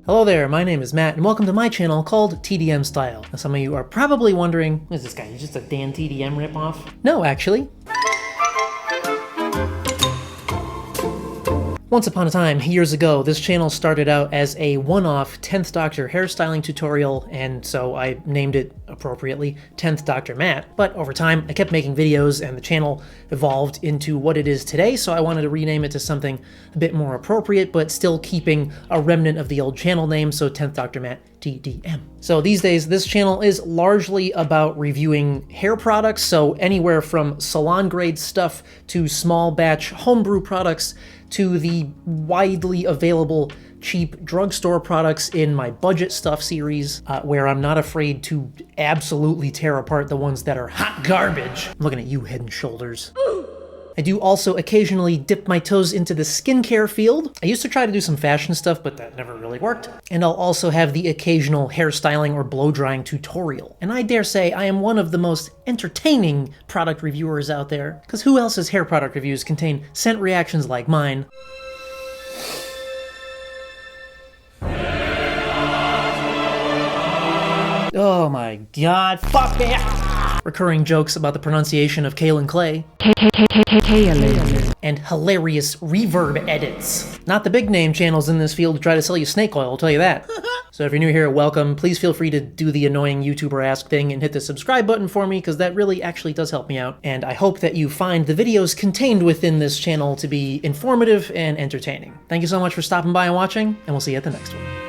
Hello there, my name is Matt, and welcome to my channel called TDM Style. Now, some of you are probably wondering, who is this guy? He's just a Dan TDM ripoff? No, actually. Once upon a time, years ago, this channel started out as a one-off 10th Doctor hairstyling tutorial, and so I named it, appropriately, 10th Doctor Matt. But over time, I kept making videos, and the channel evolved into what it is today, so I wanted to rename it to something a bit more appropriate, but still keeping a remnant of the old channel name, so 10th Doctor Matt TDM. So these days, this channel is largely about reviewing hair products, so anywhere from salon-grade stuff to small batch homebrew products to the widely available cheap drugstore products in my budget stuff series, where I'm not afraid to absolutely tear apart the ones that are hot garbage. I'm looking at you, Head and Shoulders. I do also occasionally dip my toes into the skincare field. I used to try to do some fashion stuff, but that never really worked. And I'll also have the occasional hairstyling or blow drying tutorial. And I dare say I am one of the most entertaining product reviewers out there, because who else's hair product reviews contain scent reactions like mine? Oh my god, fuck yeah! Recurring jokes about the pronunciation of Kale and Clay. And hilarious reverb edits. Not the big name channels in this field to try to sell you snake oil, I'll tell you that. So if you're new here, welcome. Please feel free to do the annoying YouTuber-ask thing and hit the subscribe button for me, because that really actually does help me out. And I hope that you find the videos contained within this channel to be informative and entertaining. Thank you so much for stopping by and watching, and we'll see you at the next one.